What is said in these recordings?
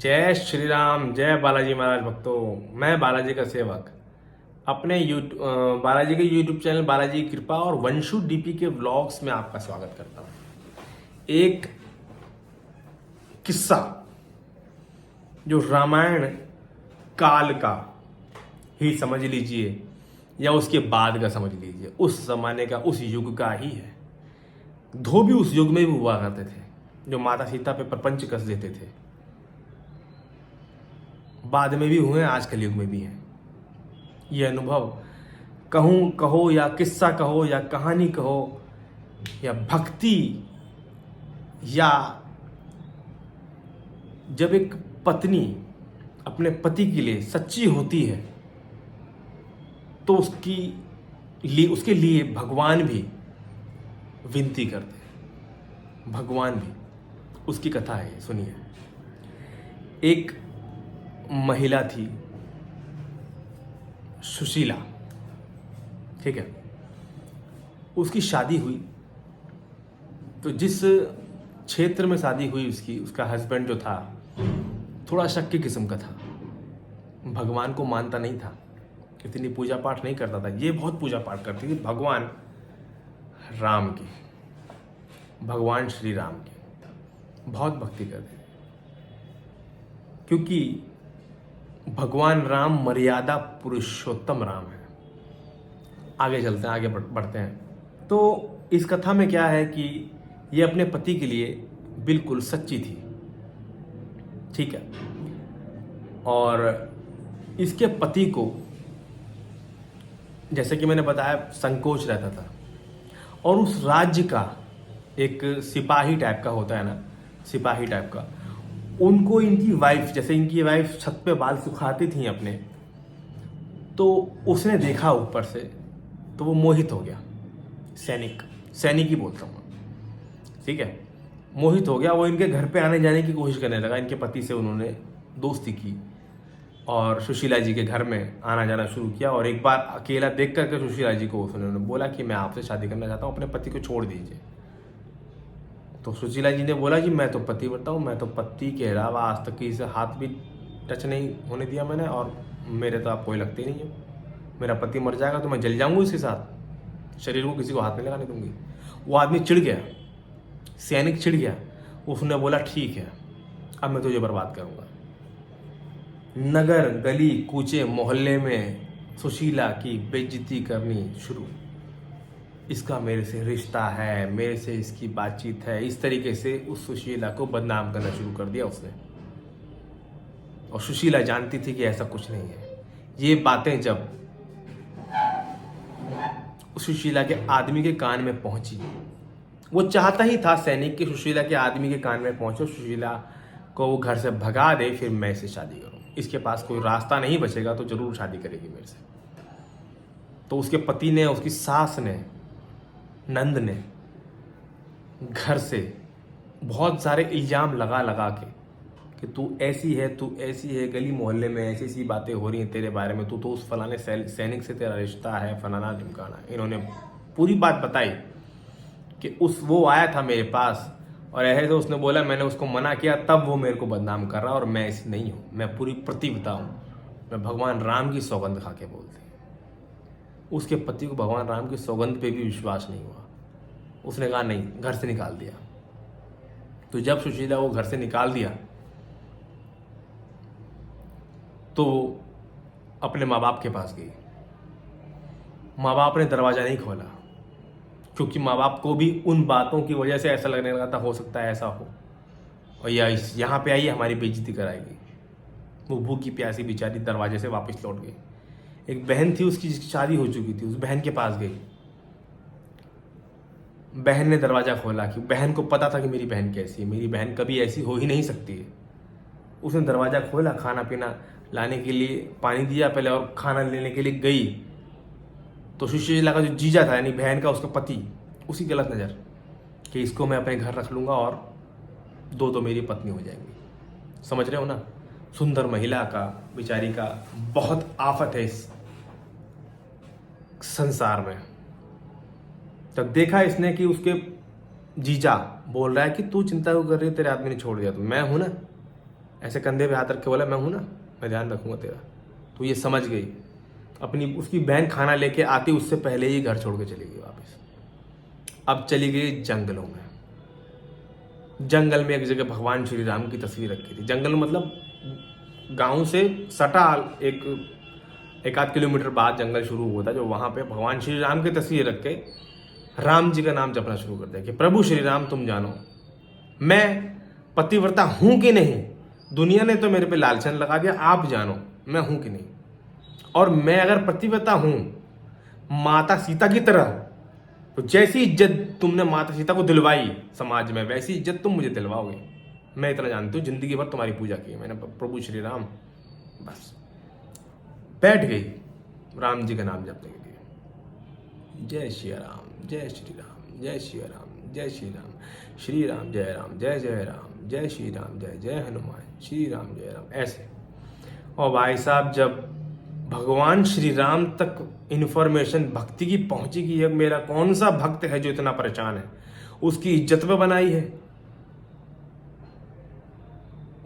जय श्री राम, जय बालाजी महाराज भक्तों। मैं बालाजी का सेवक अपने बालाजी के यूट्यूब चैनल बालाजी की कृपा और वंशु डीपी के व्लॉग्स में आपका स्वागत करता हूं। एक किस्सा जो रामायण काल का ही समझ लीजिए या उसके बाद का समझ लीजिए, उस जमाने का, उस युग का ही है। धोबी उस युग में भी हुआ करते थे जो माता सीता पे प्रपंच कस देते थे। बाद में भी हुए, आज के युग में भी हैं। ये अनुभव कहो या किस्सा कहो या कहानी कहो या भक्ति, या जब एक पत्नी अपने पति के लिए सच्ची होती है तो उसके लिए भगवान भी विनती करते हैं। भगवान भी, उसकी कथा है, सुनिए। एक महिला थी, सुशीला, ठीक है। उसकी शादी हुई तो जिस क्षेत्र में शादी हुई उसका हस्बैंड जो था थोड़ा शक्की किस्म का था। भगवान को मानता नहीं था, इतनी पूजा पाठ नहीं करता था। ये बहुत पूजा पाठ करती थी भगवान राम की, भगवान श्री राम की बहुत भक्ति करते थे, क्योंकि भगवान राम मर्यादा पुरुषोत्तम राम है। आगे चलते हैं, आगे बढ़ते हैं। तो इस कथा में क्या है कि ये अपने पति के लिए बिल्कुल सच्ची थी, ठीक है। और इसके पति को, जैसे कि मैंने बताया, संकोच रहता था। और उस राज्य का एक सिपाही टाइप का होता है ना, सिपाही टाइप का, उनको इनकी वाइफ, जैसे इनकी वाइफ छत पे बाल सुखाती थी अपने, तो उसने देखा ऊपर से तो वो मोहित हो गया। सैनिक ही बोलता हूँ, ठीक है। मोहित हो गया। वो इनके घर पे आने जाने की कोशिश करने लगा। इनके पति से उन्होंने दोस्ती की और सुशीला जी के घर में आना जाना शुरू किया। और एक बार अकेला देख करके सुशीला जी को उन्होंने बोला कि मैं आपसे शादी करना चाहता हूँ, अपने पति को छोड़ दीजिए। तो सुशीला जी ने बोला कि मैं तो पतिव्रता हूँ, मैं तो पति के अलावा आज तक किसी से हाथ भी टच नहीं होने दिया मैंने, और मेरे तो आप कोई लगते नहीं है। मेरा पति मर जाएगा तो मैं जल जाऊंगी उसके साथ, शरीर को किसी को हाथ में लगाने दूंगी। वो आदमी चिढ़ गया, सैनिक चिढ़ गया। उसने बोला ठीक है, अब मैं तुझे बर्बाद करूंगा। नगर गली कूचे मोहल्ले में सुशीला की बेइज्जती करनी शुरू। इसका मेरे से रिश्ता है, मेरे से इसकी बातचीत है, इस तरीके से उस सुशीला को बदनाम करना शुरू कर दिया उसने। और सुशीला जानती थी कि ऐसा कुछ नहीं है। ये बातें जब सुशीला के आदमी के कान में पहुंची, वो चाहता ही था सैनिक के सुशीला के आदमी के कान में पहुंचे, सुशीला को वो घर से भगा दे, फिर मैं इससे शादी करूं। इसके पास कोई रास्ता नहीं बचेगा तो जरूर शादी करेगी मेरे से। तो उसके पति ने, उसकी सास ने, नंद ने घर से बहुत सारे इल्जाम लगा के कि तू ऐसी है, तू ऐसी है, गली मोहल्ले में ऐसी ऐसी बातें हो रही हैं तेरे बारे में, तू तो उस फलाने सैनिक से तेरा रिश्ता है, फलाना ढिमकाना। इन्होंने पूरी बात बताई कि वो आया था मेरे पास और ऐसे तो उसने बोला, मैंने उसको मना किया, तब वो मेरे को बदनाम कर रहा, और मैं ऐसी नहीं हूँ, मैं पूरी प्रतिव्रता हूँ, मैं भगवान राम की सौगंध खा के बोलती। उसके पति को भगवान राम की सौगंध पे भी विश्वास नहीं हुआ। उसने कहा नहीं, घर से निकाल दिया। तो जब सुशीला वो घर से निकाल दिया तो अपने माँ बाप के पास गई। माँ बाप ने दरवाज़ा नहीं खोला, क्योंकि माँ बाप को भी उन बातों की वजह से ऐसा लगने लगा था, हो सकता है ऐसा हो, और या यहाँ पे आई हमारी बेइज्जती कराएगी। वो भूखी प्यासी बेचारी दरवाजे से वापस लौट गई। एक बहन थी उसकी, जिसकी शादी हो चुकी थी, उस बहन के पास गई। बहन ने दरवाज़ा खोला, कि बहन को पता था कि मेरी बहन कैसी है, मेरी बहन कभी ऐसी हो ही नहीं सकती है। उसने दरवाज़ा खोला, खाना पीना लाने के लिए पानी दिया पहले, और खाना लेने के लिए गई तो सुशीला का जो जीजा था, यानी बहन का उसका पति, उसी गलत नज़र कि इसको मैं अपने घर रख लूँगा और दो मेरी पत्नी हो जाएंगी। समझ रहे हो ना? सुंदर महिला का, बेचारी का बहुत आफत है इस संसार में। तब देखा इसने कि उसके जीजा बोल रहा है कि तू चिंता क्यों कर रही है, तेरे आदमी ने छोड़ दिया। तो मैं हूं ना, ऐसे कंधे पे हाथ रख के बोला, मैं हूँ ना, मैं ध्यान रखूँगा तेरा। तो ये समझ गई। अपनी उसकी बहन खाना लेके आती उससे पहले ही घर छोड़ के चली गई वापस। अब चली गई जंगलों में। जंगल में एक जगह भगवान श्री राम की तस्वीर रखी थी। जंगल मतलब गांव से सटा एक आध किलोमीटर बाद जंगल शुरू हुआ था, जो वहां पे भगवान श्री राम की तस्वीर रख के राम जी का नाम जपना शुरू कर दिया कि प्रभु श्री राम तुम जानो मैं पतिव्रता हूं कि नहीं। दुनिया ने तो मेरे पे लालचन लगा दिया, आप जानो मैं हूं कि नहीं। और मैं अगर पतिव्रता हूं माता सीता की तरह, तो जैसी इज्जत तुमने माता सीता को दिलवाई समाज में, वैसी इज्जत तुम मुझे दिलवाओगे। मैं इतना जानती हूँ, जिंदगी भर तुम्हारी पूजा की मैंने प्रभु श्री राम। बस बैठ गई राम जी का नाम जपने के लिए। जय श्री राम, जय श्री राम, जय श्री राम, जय श्री राम, श्री राम जय राम, जय जय राम, जय श्री राम, जय जय हनुमान, श्री राम जय राम, ऐसे। और भाई साहब जब भगवान श्री राम तक इन्फॉर्मेशन भक्ति की पहुंची कि मेरा कौन सा भक्त है जो इतना परेशान है, उसकी इज्जत में बनाई है।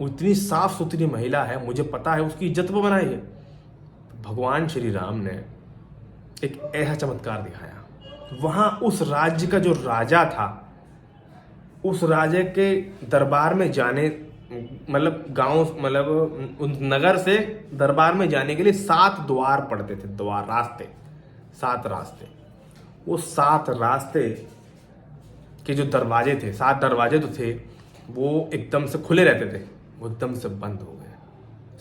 उतनी साफ सुथरी महिला है, मुझे पता है, उसकी इज्जत में बनाई है। भगवान श्री राम ने एक ऐसा चमत्कार दिखाया। वहां उस राज्य का जो राजा था, उस राजे के दरबार में जाने, मतलब गांव, मतलब उस नगर से दरबार में जाने के लिए 7 द्वार पड़ते थे, द्वार, रास्ते, 7 रास्ते। वो 7 रास्ते के जो दरवाजे थे, 7 दरवाजे तो थे, वो एकदम से खुले रहते थे, वो एकदम से बंद हो गए।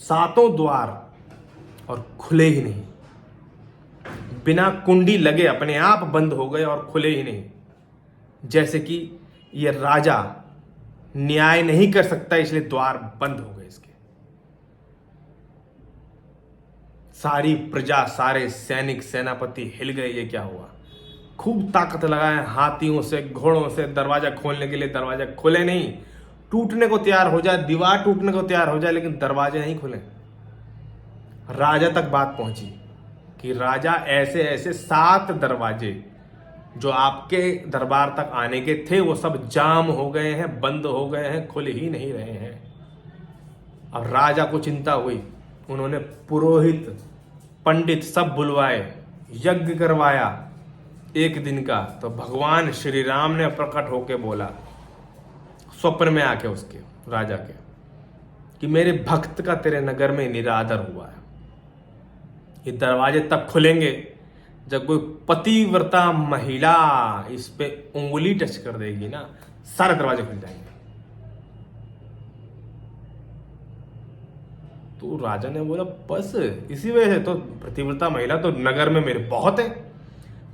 7 द्वार और खुले ही नहीं, बिना कुंडी लगे अपने आप बंद हो गए और खुले ही नहीं। जैसे कि ये राजा न्याय नहीं कर सकता, इसलिए द्वार बंद हो गए इसके। सारी प्रजा, सारे सैनिक, सेनापति हिल गए। ये क्या हुआ? खूब ताकत लगाए हाथियों से, घोड़ों से दरवाजा खोलने के लिए, दरवाजा खुले नहीं। टूटने को तैयार हो जाए, दीवार टूटने को तैयार हो जाए, लेकिन दरवाजे नहीं खुले। राजा तक बात पहुंची कि राजा ऐसे ऐसे 7 दरवाजे जो आपके दरबार तक आने के थे वो सब जाम हो गए हैं, बंद हो गए हैं, खुल ही नहीं रहे हैं। अब राजा को चिंता हुई। उन्होंने पुरोहित, पंडित सब बुलवाए, यज्ञ करवाया 1 दिन का। तो भगवान श्री राम ने प्रकट होके बोला स्वप्न में आके उसके, राजा के, कि मेरे भक्त का तेरे नगर में निरादर हुआ है। ये दरवाजे तब खुलेंगे जब कोई पतिव्रता महिला इस पे उंगली टच कर देगी ना, सारे दरवाजे खुल जाएंगे। तो राजा ने बोला बस इसी वजह से तो पतिव्रता महिला तो नगर में मेरे बहुत है,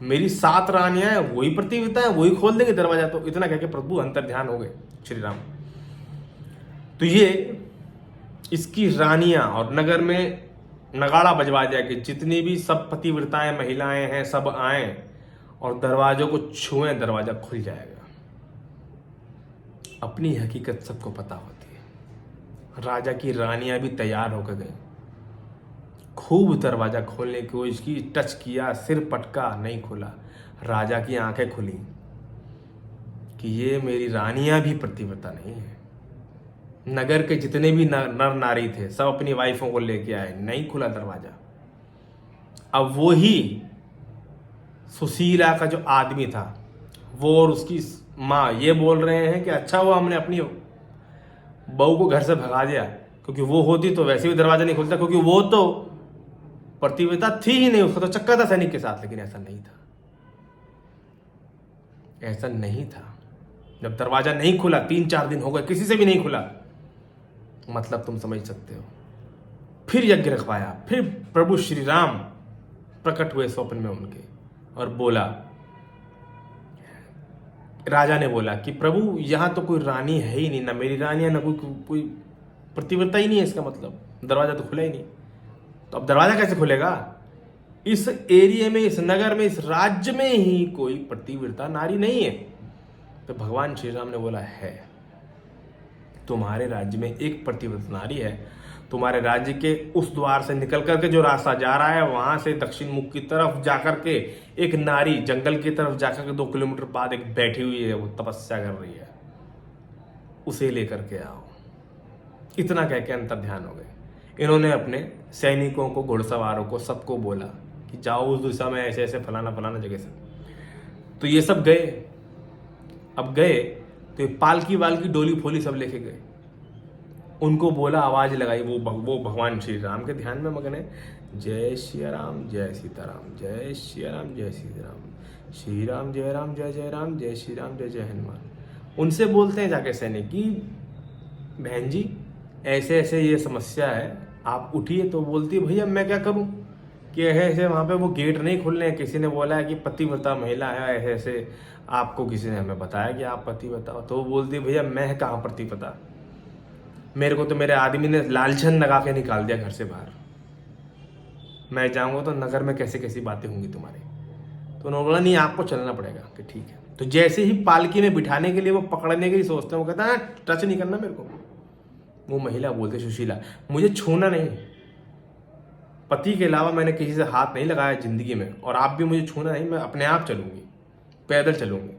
मेरी 7 रानियां हैं, वही पतिव्रता है, वही खोल देंगे दरवाजा। तो इतना कह के प्रभु अंतर ध्यान हो गए श्री राम। तो ये इसकी रानियां और नगर में नगाड़ा बजवा दिया कि जितनी भी सब पतिव्रताएं महिलाएं हैं सब आए और दरवाजों को छुएं, दरवाजा खुल जाएगा। अपनी हकीकत सबको पता होती है। राजा की रानियां भी तैयार होकर गई, खूब दरवाजा खोलने की कोशिश की, टच किया, सिर पटका, नहीं खुला। राजा की आंखें खुली कि ये मेरी रानियां भी पतिव्रता नहीं है। नगर के जितने भी नर नारी थे सब अपनी वाइफों को लेके आए, नहीं खुला दरवाजा। अब वो ही सुशीला का जो आदमी था वो और उसकी माँ ये बोल रहे हैं कि अच्छा हुआ हमने अपनी बहू को घर से भगा दिया, क्योंकि वो होती तो वैसे भी दरवाजा नहीं खुलता, क्योंकि वो तो पतिव्रता थी ही नहीं, उसका तो चक्कर था सैनिक के साथ। लेकिन ऐसा नहीं था, ऐसा नहीं था। जब दरवाजा नहीं खुला, 3-4 दिन हो गए, किसी से भी नहीं खुला, मतलब तुम समझ सकते हो। फिर यज्ञ रखवाया, फिर प्रभु श्री राम प्रकट हुए स्वप्न में उनके और बोला, राजा ने बोला कि प्रभु यहां तो कोई रानी है ही नहीं, ना मेरी रानी है, ना कोई पतिव्रता ही नहीं है। इसका मतलब दरवाजा तो खुला ही नहीं। तो अब दरवाजा कैसे खुलेगा? इस एरिया में, इस नगर में, इस राज्य में ही कोई पतिव्रता नारी नहीं है। तो भगवान श्री राम ने बोला है, तुम्हारे राज्य में एक पतिव्रता नारी है। तुम्हारे राज्य के उस द्वार से निकल करके जो रास्ता जा रहा है, वहां से दक्षिण मुख की तरफ जाकर के एक नारी, जंगल की तरफ जाकर के 2 किलोमीटर बाद एक बैठी हुई है, वो तपस्या कर रही है, उसे लेकर के आओ। इतना कह के अंतर ध्यान हो गए। इन्होंने अपने सैनिकों को, घुड़सवारों को, सबको बोला कि जाओ उस दिशा में, ऐसे ऐसे फलाना फलाना जगह से। तो ये सब गए। अब गए तो पालकी वालकी डोली फोली सब लेके गए। उनको बोला, आवाज लगाई, वो भगवान श्री राम के ध्यान में मगन है। जय श्री राम जय सीताराम, जय श्री राम जय सीताराम, श्री राम जय राम जय जय राम, जय श्री राम जय जय हनुमान। उनसे बोलते हैं जाके सैनिक की बहन जी ऐसे ऐसे ये समस्या है, आप उठिए। तो बोलती है भैया मैं क्या करूं कि ऐसे वहाँ पे वो गेट नहीं खुलने हैं, किसी ने बोला है कि पतिव्रता महिला है, ऐसे ऐसे आपको किसी ने हमें बताया कि आप पतिव्रता हो। तो वो बोलती है भैया मैं कहाँ पतिव्रता, मेरे को तो मेरे आदमी ने लालछन लगा के निकाल दिया घर से बाहर, मैं जाऊंगा तो नगर में कैसे कैसी बातें होंगी तुम्हारी। तो उन्होंने बोला नहीं आपको चलना पड़ेगा कि ठीक है। तो जैसे ही पालकी में बिठाने के लिए वो पकड़ने के लिए सोचते हैं, वो कहता है टच नहीं करना मेरे को। वो महिला बोलते सुशीला मुझे छूना नहीं, पति के अलावा मैंने किसी से हाथ नहीं लगाया जिंदगी में, और आप भी मुझे छूना नहीं, मैं अपने आप चलूंगी, पैदल चलूंगी।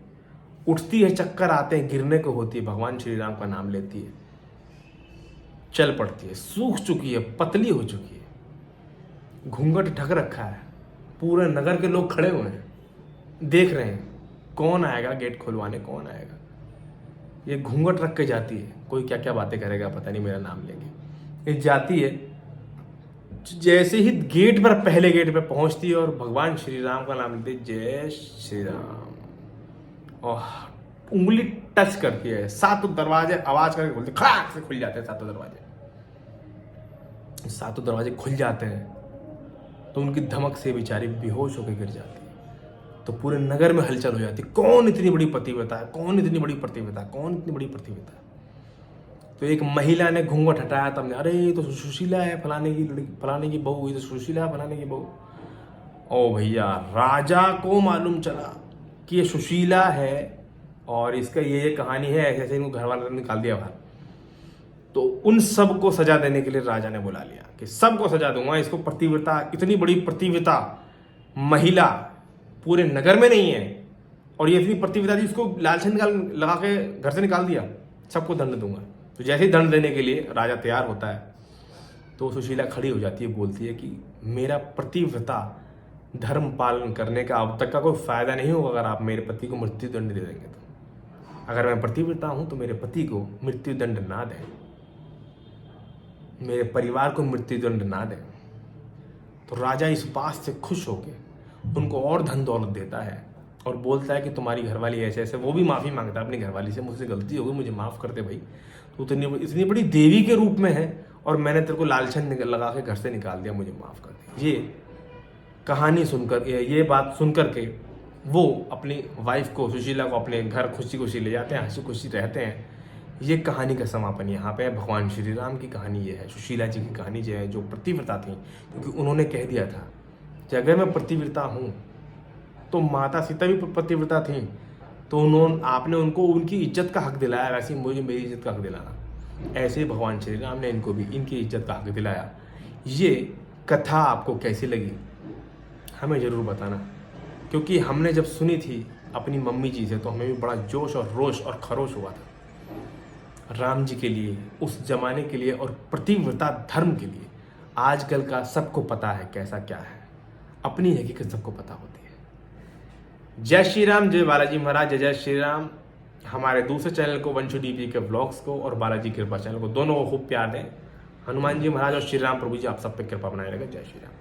उठती है, चक्कर आते हैं, गिरने को होती है, भगवान श्री राम का नाम लेती है, चल पड़ती है, सूख चुकी है, पतली हो चुकी है, घूंघट ढक रखा है, पूरे नगर के लोग खड़े हुए हैं, देख रहे हैं कौन आएगा गेट खुलवाने, कौन आएगा। ये घूंघट रख के जाती है, कोई क्या क्या बातें करेगा पता नहीं, मेरा नाम लेंगे। ये जाती है, जैसे ही गेट पर, पहले गेट पर पहुंचती है और भगवान श्री राम का नाम लेती है, जय श्री राम, और उंगली टच करती है, सातों दरवाजे आवाज करके खुलते, खड़ाक से खुल जाते हैं सातों दरवाजे। सातों दरवाजे खुल जाते हैं तो उनकी धमक से बेचारी बेहोश होकर गिर जाती है। तो पूरे नगर में हलचल हो जाती है, कौन इतनी बड़ी पतिव्रता है, कौन इतनी बड़ी पतिव्रता, कौन इतनी बड़ी पतिव्रता। तो एक महिला ने घूंघट हटाया, तब ने अरे ये तो सुशीला है, फलाने की लड़की, फलाने की बहू, ये तो सुशीला है, फलाने की बहू। ओ भैया, राजा को मालूम चला कि ये सुशीला है और इसका ये कहानी है, ऐसे ऐसे इनको घर वालों ने निकाल दिया बाहर। तो उन सब को सजा देने के लिए राजा ने बुला लिया कि सबको सजा दूंगा, इसको पतिव्रता, इतनी बड़ी पतिव्रता महिला पूरे नगर में नहीं है, और ये इतनी पतिव्रता थी, इसको लालछन लगा के घर से निकाल दिया, सबको दंड दूंगा। तो जैसे ही दंड देने के लिए राजा तैयार होता है तो सुशीला खड़ी हो जाती है, बोलती है कि मेरा पतिव्रता धर्म पालन करने का अब तक का कोई फायदा नहीं होगा अगर आप मेरे पति को मृत्यु दंड दे देंगे। तो अगर मैं पतिव्रता हूं तो मेरे पति को मृत्यु दंड ना दें, मेरे परिवार को मृत्यु दंड ना दें। तो राजा इस बात से खुश होकर उनको और धन दौलत देता है और बोलता है कि तुम्हारी घरवाली ऐसे ऐसे, वो भी माफ़ी मांगता है अपनी घरवाली से, मुझसे गलती हो गई, मुझे माफ़ कर दे भाई, तो इतनी बड़ी देवी के रूप में है और मैंने तेरे को लालछन लगा के घर से निकाल दिया, मुझे माफ़ कर दे। ये कहानी सुनकर, ये बात सुनकर के वो अपनी वाइफ को, सुशीला को अपने घर खुशी खुशी ले जाते हैं, हंसी खुशी रहते हैं। ये कहानी का समापन यहाँ पे भगवान श्री राम की कहानी ये है, सुशीला जी की कहानी जो है, जो पतिव्रता थी, क्योंकि उन्होंने कह दिया था कि अगर मैं पतिव्रता हूँ तो माता सीता भी पतिव्रता थी, तो आपने उनको उनकी इज्जत का हक दिलाया, वैसे ही मुझे मेरी इज्जत का हक दिलाना। ऐसे ही भगवान श्री राम ने इनको भी इनकी इज्जत का हक दिलाया। ये कथा आपको कैसी लगी हमें ज़रूर बताना, क्योंकि हमने जब सुनी थी अपनी मम्मी जी से तो हमें भी बड़ा जोश और रोश और खरोश हुआ था राम जी के लिए, उस जमाने के लिए और पतिव्रता धर्म के लिए। आजकल का सबको पता है कैसा क्या है, अपनी हकीकत सबको पता होती है। जय श्री राम, जय बालाजी महाराज, जय जय श्री राम। हमारे दूसरे चैनल को, वंशु डीपी के व्लॉग्स को और बालाजी कृपा चैनल को, दोनों को खूब प्यार दें। हनुमान जी महाराज और श्री राम प्रभु जी आप सब पे कृपा बनाए रखें। जय श्री राम।